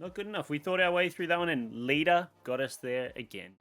Not good enough. We thought our way through that one, and leader got us there again.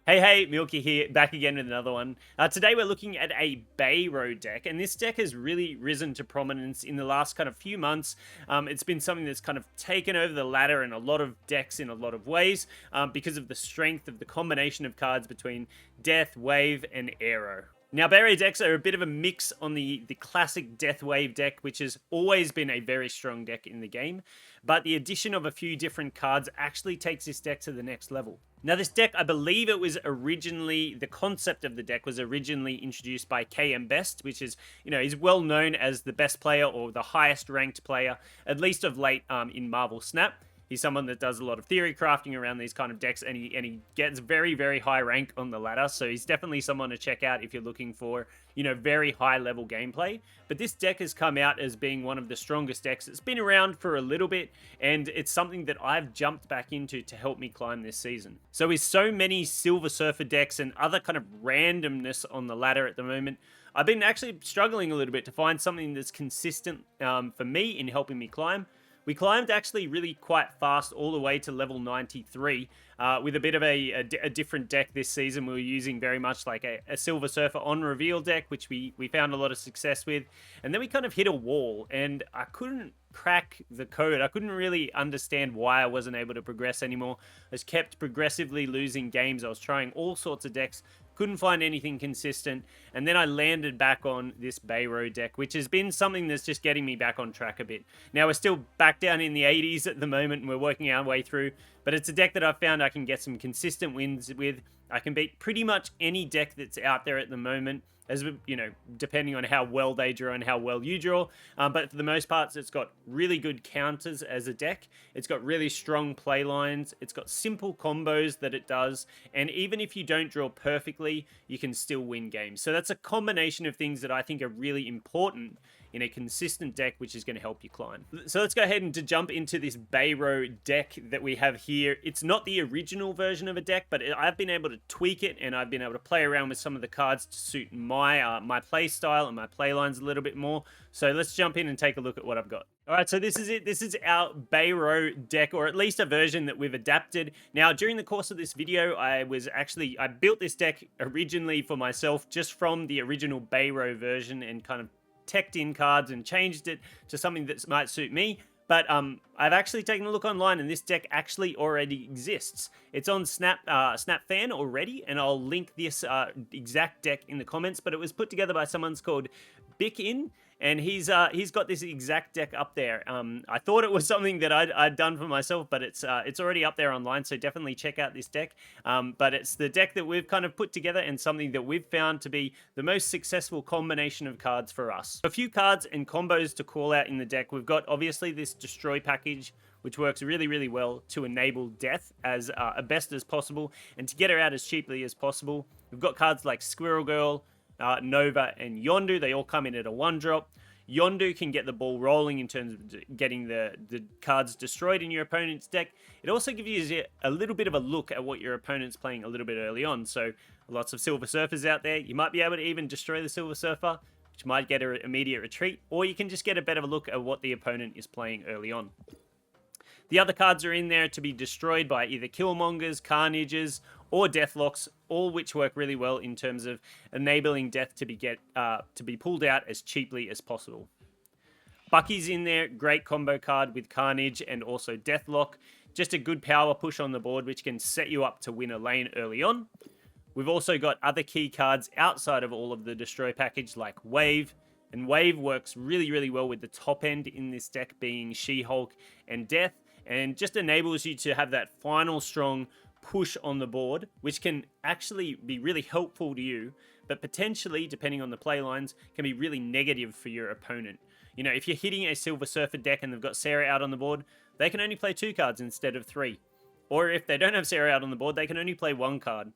Hey, Milky here, back again with another one. Today we're looking at a Baero deck, and this deck has really risen to prominence in the last kind of few months. It's been something that's kind of taken over the ladder in a lot of decks in a lot of ways, because of the strength of the combination of cards between Death, Wave, and Aero. Now, Baero decks are a bit of a mix on the classic Death Wave deck, which has always been a very strong deck in the game, but the addition of a few different cards actually takes this deck to the next level. Now, this deck, I believe the concept of the deck was originally introduced by KM Best, which is, he's well known as the best player or the highest ranked player, at least of late, in MarvelSNAP. He's someone that does a lot of theory crafting around these kind of decks, and he gets very, very high rank on the ladder. So he's definitely someone to check out if you're looking for, very high level gameplay. But this deck has come out as being one of the strongest decks. It's been around for a little bit, and it's something that I've jumped back into to help me climb this season. So with so many Silver Surfer decks and other kind of randomness on the ladder at the moment, I've been actually struggling a little bit to find something that's consistent for me in helping me climb. We climbed actually really quite fast all the way to level 93 with a bit of a different deck this season. We were using very much like a Silver Surfer on reveal deck, which we found a lot of success with. And then we kind of hit a wall, and I couldn't crack the code. I couldn't really understand why I wasn't able to progress anymore. I was kept progressively losing games. I was trying all sorts of decks, couldn't find anything consistent, and then I landed back on this Baero deck, which has been something that's just getting me back on track a bit. Now, we're still back down in the 80s at the moment, and we're working our way through, but it's a deck that I've found I can get some consistent wins with. I can beat pretty much any deck that's out there at the moment, as depending on how well they draw and how well you draw. But for the most part, it's got really good counters as a deck. It's got really strong play lines. It's got simple combos that it does. And even if you don't draw perfectly, you can still win games. So that's a combination of things that I think are really important in a consistent deck, which is going to help you climb. So let's go ahead and to jump into this Baero deck that we have here. It's not the original version of a deck, but I've been able to tweak it, and I've been able to play around with some of the cards to suit my play style and my play lines a little bit more. So let's jump in and take a look at what I've got. All right, so this is it. This is our Baero deck, or at least a version that we've adapted. Now, during the course of this video, I built this deck originally for myself just from the original Baero version and kind of teched in cards and changed it to something that might suit me. But I've actually taken a look online, and this deck actually already exists. It's on Snap Fan already, and I'll link this exact deck in the comments. But it was put together by someone called bicin, and he's got this exact deck up there. I thought it was something that I'd done for myself, but it's already up there online, so definitely check out this deck. But it's the deck that we've kind of put together, and something that we've found to be the most successful combination of cards for us. A few cards and combos to call out in the deck. We've got obviously this Destroy package, which works really, really well to enable Death as best as possible and to get her out as cheaply as possible. We've got cards like Squirrel Girl, Nova, and Yondu. They all come in at a 1-drop. Yondu can get the ball rolling in terms of getting the cards destroyed in your opponent's deck. It also gives you a little bit of a look at what your opponent's playing a little bit early on. So lots of Silver Surfers out there. You might be able to even destroy the Silver Surfer, which might get an immediate retreat, or you can just get a better look at what the opponent is playing early on. The other cards are in there to be destroyed by either Killmongers, Carnages, or Deathlocks, all which work really well in terms of enabling Death to be pulled out as cheaply as possible. Bucky's in there, great combo card with Carnage and also Deathlock. Just a good power push on the board, which can set you up to win a lane early on. We've also got other key cards outside of all of the Destroy package, like Wave. And Wave works really, really well with the top end in this deck being She-Hulk and Death, and just enables you to have that final strong push on the board, which can actually be really helpful to you, but potentially, depending on the play lines, can be really negative for your opponent. If you're hitting a Silver Surfer deck and they've got Sarah out on the board, they can only play 2 cards instead of 3. Or if they don't have Sarah out on the board, they can only play 1 card.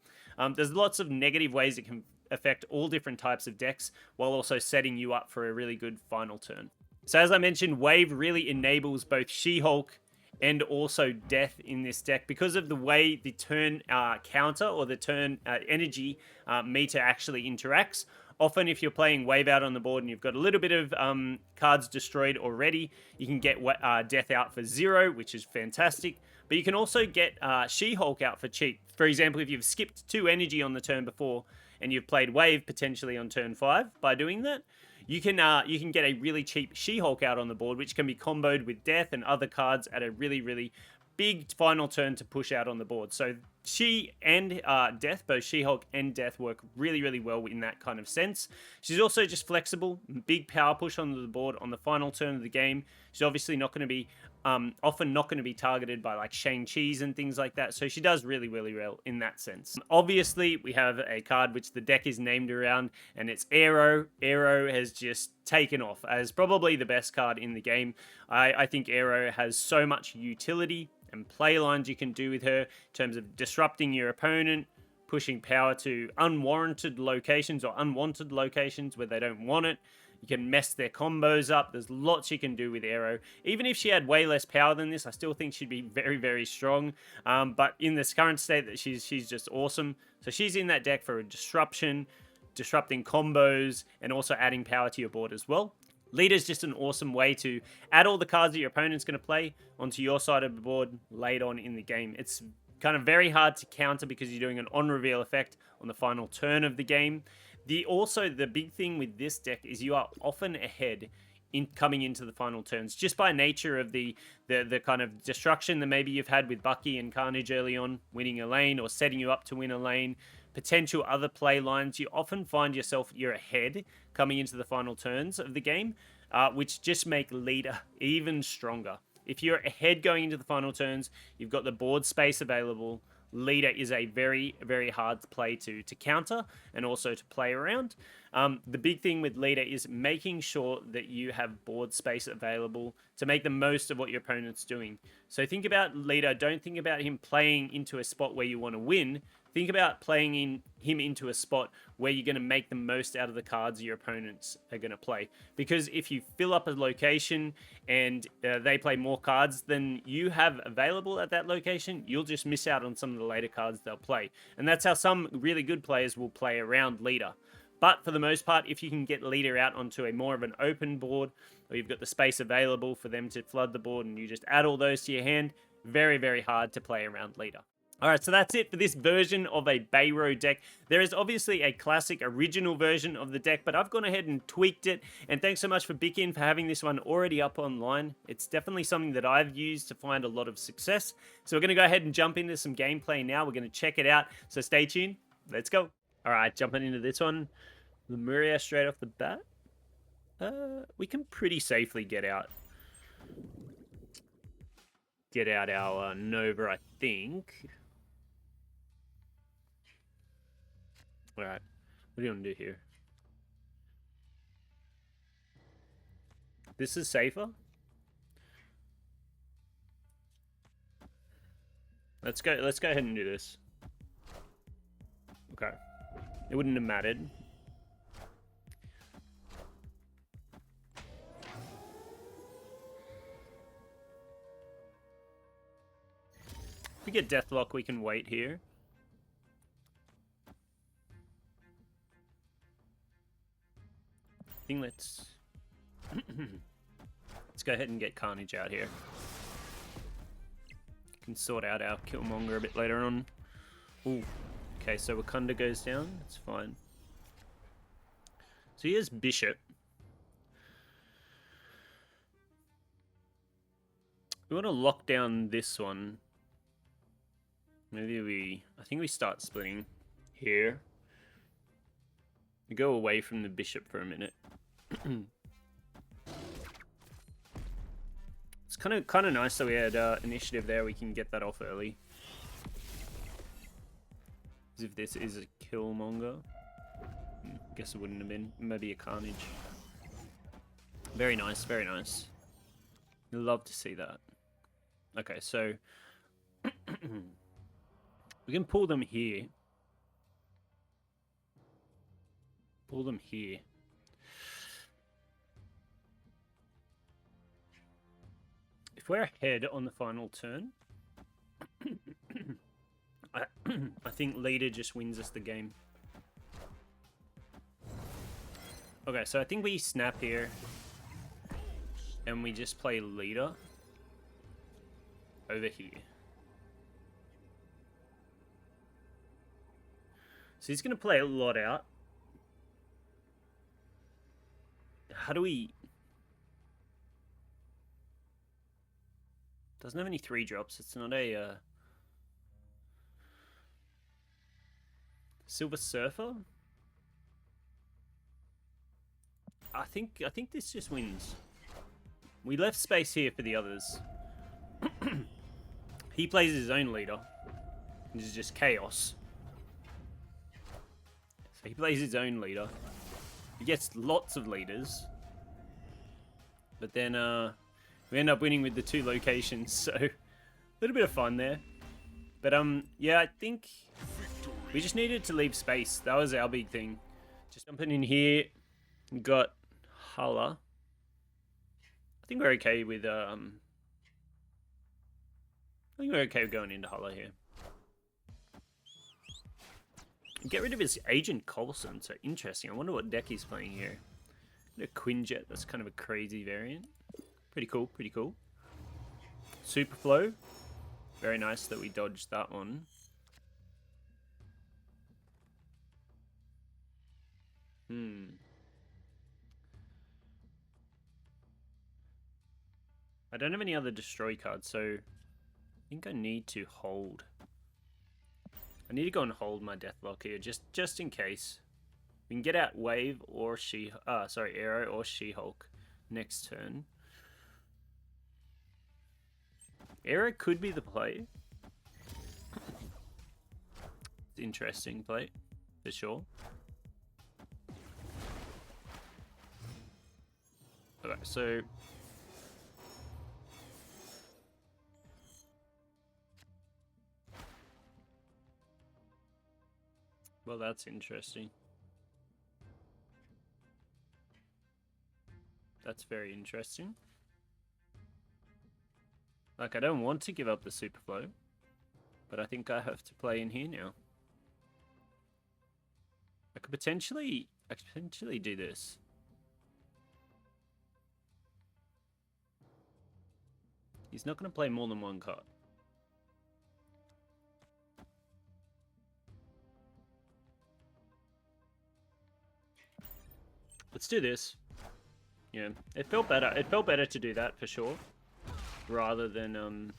There's lots of negative ways it can affect all different types of decks, while also setting you up for a really good final turn. So as I mentioned, Wave really enables both She-Hulk and also Death in this deck because of the way the turn counter or the turn energy meter actually interacts. Often, if you're playing Wave Out on the board and you've got a little bit of cards destroyed already, you can get Death out for 0, which is fantastic. But you can also get She-Hulk out for cheap. For example, if you've skipped 2 energy on the turn before and you've played Wave potentially on turn 5 by doing that, you can get a really cheap She-Hulk out on the board, which can be comboed with Death and other cards at a really, really big final turn to push out on the board. So she and Death, both She-Hulk and Death, work really, really well in that kind of sense. She's also just flexible, big power push onto the board on the final turn of the game. She's obviously not going to be, often not going to be targeted by like Shang-Chi's and things like that. So she does really, really well in that sense. Obviously, we have a card which the deck is named around, and it's Baero. Baero has just taken off as probably the best card in the game. I think Baero has so much utility and play lines you can do with her in terms of disrupting your opponent, pushing power to unwarranted locations or unwanted locations where they don't want it. You can mess their combos up. There's lots you can do with Baero. Even if she had way less power than this, I still think she'd be very, very strong. But in this current state, that she's just awesome. So she's in that deck for a disrupting combos, and also adding power to your board as well. Leader's just an awesome way to add all the cards that your opponent's going to play onto your side of the board later on in the game. It's kind of very hard to counter because you're doing an on-reveal effect on the final turn of the game. Also, the big thing with this deck is you are often ahead in coming into the final turns, just by nature of the kind of destruction that maybe you've had with Bucky and Carnage early on, winning a lane or setting you up to win a lane. Potential other play lines, you often find yourself you're ahead coming into the final turns of the game, which just make leader even stronger. If you're ahead going into the final turns, you've got the board space available. Leader is a very, very hard play to counter and also to play around. The big thing with Leader is making sure that you have board space available to make the most of what your opponent's doing. So think about Leader. Don't think about him playing into a spot where you want to win. Think about playing him into a spot where you're going to make the most out of the cards your opponents are going to play. Because if you fill up a location and they play more cards than you have available at that location, you'll just miss out on some of the later cards they'll play. And that's how some really good players will play around Leader. But for the most part, if you can get Leader out onto a more of an open board, or you've got the space available for them to flood the board and you just add all those to your hand, very, very hard to play around Leader. Alright, so that's it for this version of a Baero deck. There is obviously a classic original version of the deck, but I've gone ahead and tweaked it. And thanks so much for bicin for having this one already up online. It's definitely something that I've used to find a lot of success. So we're going to go ahead and jump into some gameplay now. We're going to check it out. So stay tuned. Let's go. Alright, jumping into this one. Lemuria straight off the bat. We can pretty safely get out our Nova, I think. Alright, what do you want to do here? This is safer. Let's go ahead and do this. Okay. It wouldn't have mattered. If we get Deathlock, we can wait here. I think let's go ahead and get Carnage out here. Can sort out our Killmonger a bit later on. Ooh. Okay, so Wakanda goes down. That's fine. So here's Bishop. We want to lock down this one. Maybe I think we start splitting here. We go away from the Bishop for a minute. It's kind of nice that we had initiative there. We can get that off early. As if this is a Killmonger. Guess it wouldn't have been. Maybe a Carnage. Very nice, very nice. Love to see that. Okay, so we can pull them here. Pull them here. If we're ahead on the final turn, I think Leader just wins us the game. Okay, so I think we snap here. And we just play leader. Over here. So he's going to play a lot out. How do we... Doesn't have any 3-drops. It's not a... Silver Surfer? I think this just wins. We left space here for the others. He plays his own leader. This is just chaos. So he plays his own leader. He gets lots of leaders. But then we end up winning with the 2 locations. So a little bit of fun there. But yeah, I think we just needed to leave space. That was our big thing. Just jumping in here. We got Hala. I think we're okay with I think we're okay with going into Hala here. Get rid of his Agent Coulson. So interesting. I wonder what deck he's playing here. A Quinjet. That's kind of a crazy variant. Pretty cool. Pretty cool. Superflow. Very nice that we dodged that one. I don't have any other destroy cards, so I think I need to hold. I need to go and hold my Deathlock here, just in case. We can get out Wave or Aero or She-Hulk next turn. Aero could be the play. Interesting play, for sure. Okay, so... Well, that's interesting. That's very interesting. Like, I don't want to give up the Superflow, but I think I have to play in here now. I could potentially do this. He's not going to play more than 1 card. Let's do this. Yeah, it felt better. It felt better to do that for sure, rather than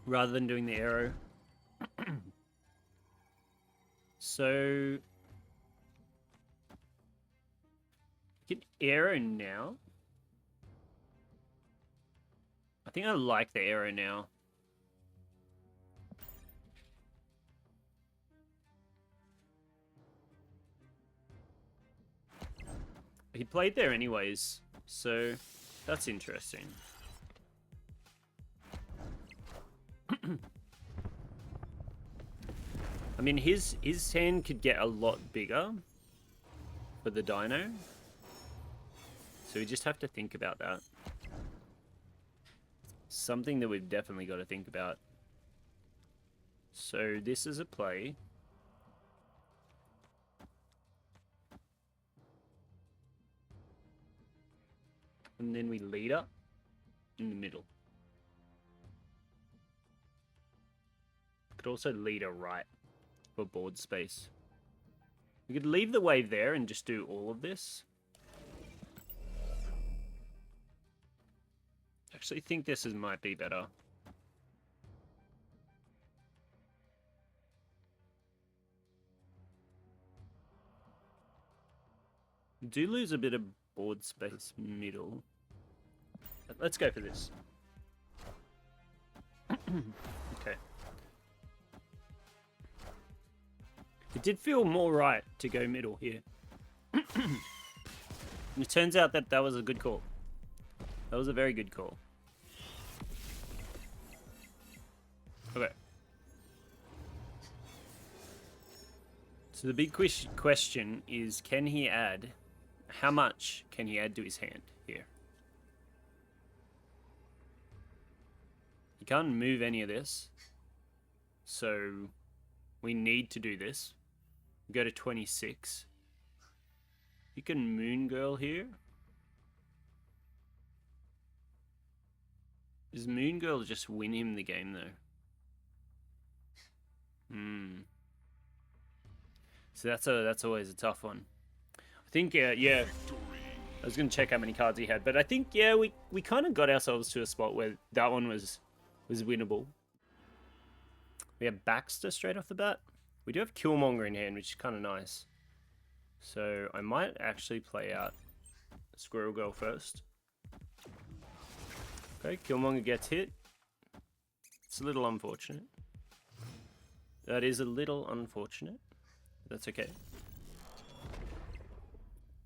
doing the arrow. So get arrow now. I think I like the arrow now. He played there anyways, so that's interesting. I mean, his hand could get a lot bigger for the dino, so we just have to think about that. Something that we've definitely got to think about. So this is a play. And then we leader in the middle. Could also leader right for board space. We could leave the wave there and just do all of this. I actually think this might be better. We do lose a bit of board space middle. Let's go for this. Okay. It did feel more right to go middle here. And it turns out that was a good call. That was a very good call. Okay. So the big question is, can he add... How much can he add to his hand here? He can't move any of this. So We need to do this. Go to 26. You can Moon Girl here. Does Moon Girl just win him the game though? So that's always a tough one. I think yeah. I was gonna check how many cards he had, but I think yeah we kind of got ourselves to a spot where that one was winnable. We have Baxter straight off the bat. We do have Killmonger in hand, which is kind of nice. So I might actually play out Squirrel Girl first. Okay, Killmonger gets hit. It's a little unfortunate. That is a little unfortunate. That's okay.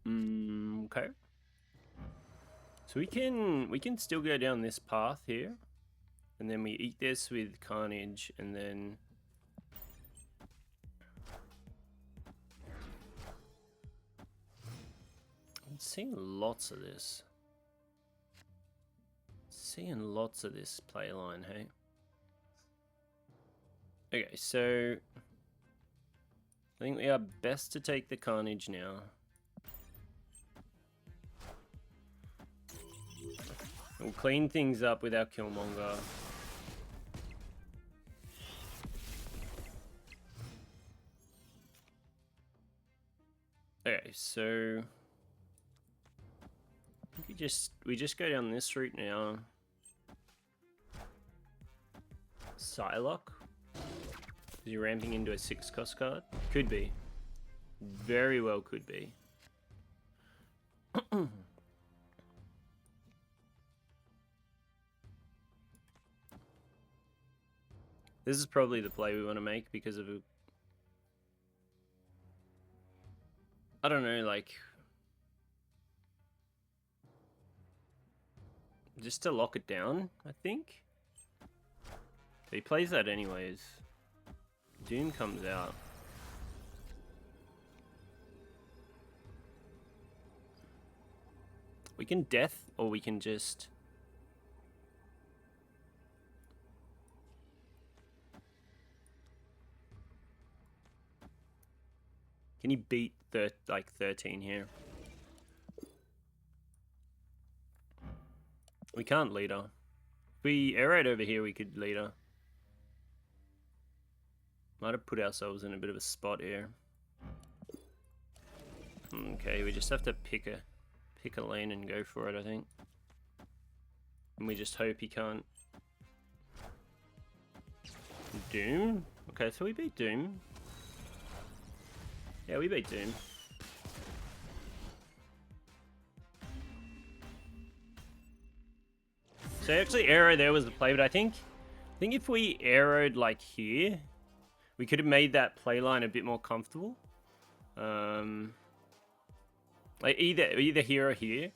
Okay. So we can still go down this path here. And then we eat this with Carnage, and then I'm seeing lots of this. Seeing lots of this play line, hey? Okay, so I think we are best to take the Carnage now. We'll clean things up with our Killmonger. Okay, so we just go down this route now. Psylocke. Is he ramping into a 6-cost card? Could be. Very well could be. This is probably the play we want to make because of a... I don't know, like... just to lock it down, I think. He plays that anyways. Doom comes out. We can death, or we can just... Can he beat like 13 here? We can't leader. If we aerate over here, we could leader. Might have put ourselves in a bit of a spot here. Okay, we just have to pick a lane and go for it, I think. And we just hope he can't. Doom? Okay, so we beat Doom. Yeah, we beat Doom. So actually Aero there was the play, but I think if we arrowed like here, we could have made that play line a bit more comfortable. Like either here or here.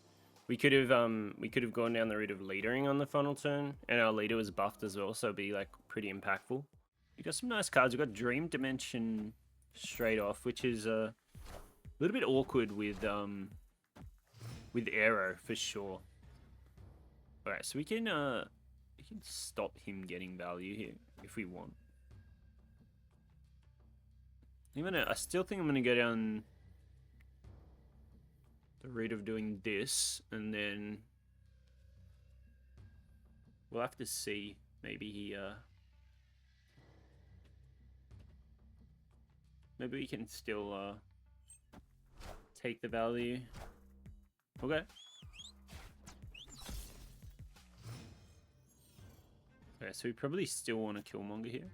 We could have gone down the route of leadering on the final turn, and our leader was buffed as well, so it'd be like pretty impactful. We got some nice cards. We got Dream Dimension straight off, which is a little bit awkward with Aero for sure. All right, so we can stop him getting value here if we want. I still think I'm gonna go down the route of doing this, and then we'll have to see. Maybe maybe we can still take the value. Okay. Okay, so we probably still want to Killmonger here.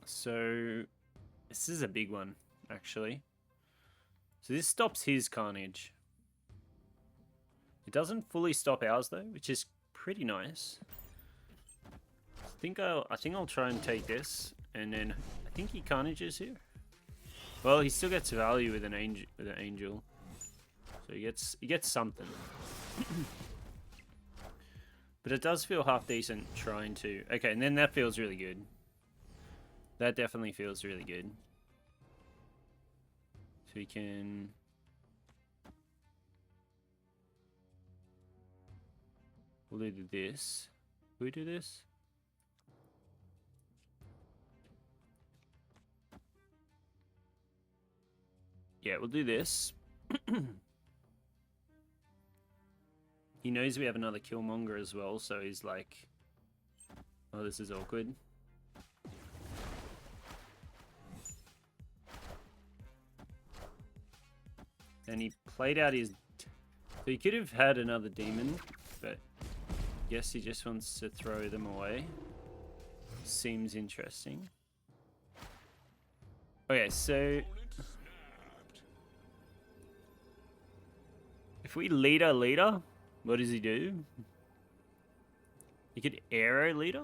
So this is a big one, actually. So this stops his Carnage. It doesn't fully stop ours though, which is pretty nice. I think I'll try and take this, and then I think he Carnages here. Well, he still gets value with an angel. So he gets something. But it does feel half decent trying to... Okay, and then that feels really good. That definitely feels really good. So we can... We'll do this. Can we do this? Yeah, we'll do this. He knows we have another Killmonger as well, so he's like, oh, this is awkward. And he played out his... So he could have had another demon, but I guess he just wants to throw them away. Seems interesting. Okay, so... if we leader, what does he do? He could arrow leader?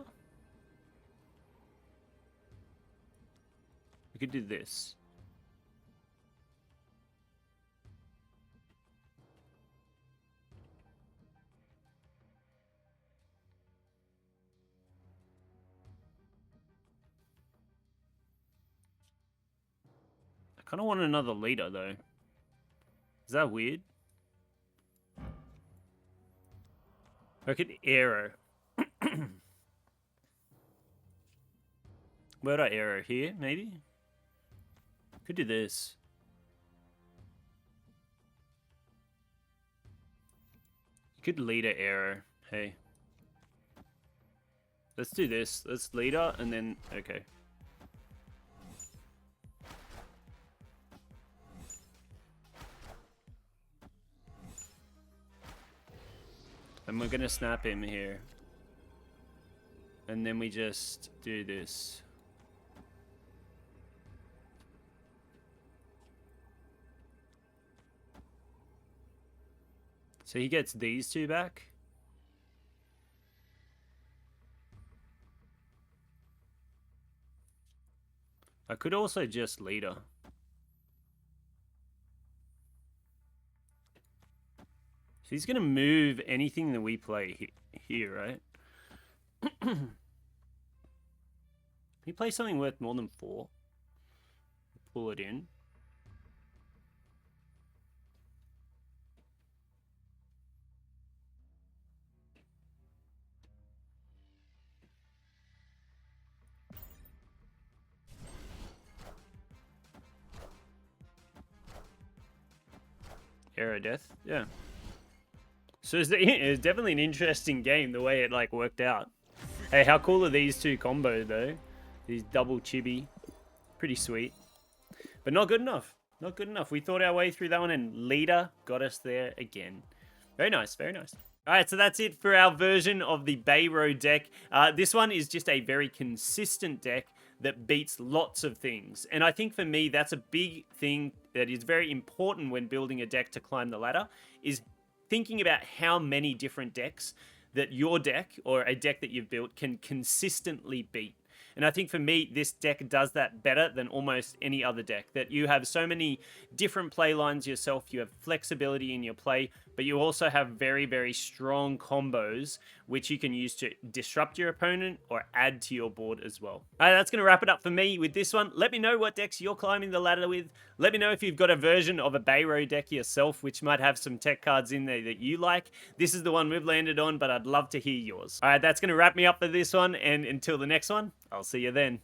We could do this. I kind of want another leader though. Is that weird? I could arrow. Where'd I arrow? Here, maybe? Could do this. Could leader arrow. Hey. Let's do this. Let's leader and then... okay. And we're gonna snap him here. And then we just do this. So he gets these two back. I could also just leader. So he's going to move anything that we play here, right? Can he play something worth more than 4? Pull it in. Arrow death, yeah. So it's definitely an interesting game, the way it like worked out. Hey, how cool are these two combos though? These double chibi. Pretty sweet. But not good enough. Not good enough. We thought our way through that one and leader got us there again. Very nice, very nice. Alright, so that's it for our version of the Baero deck. This one is just a very consistent deck that beats lots of things. And I think for me, that's a big thing that is very important when building a deck to climb the ladder, is thinking about how many different decks that your deck or a deck that you've built can consistently beat. And I think for me, this deck does that better than almost any other deck. That you have so many different play lines yourself, you have flexibility in your play, but you also have very, very strong combos which you can use to disrupt your opponent or add to your board as well. Alright, that's going to wrap it up for me with this one. Let me know what decks you're climbing the ladder with. Let me know if you've got a version of a Baero deck yourself, which might have some tech cards in there that you like. This is the one we've landed on, but I'd love to hear yours. Alright, that's going to wrap me up for this one, and until the next one, I'll see you then.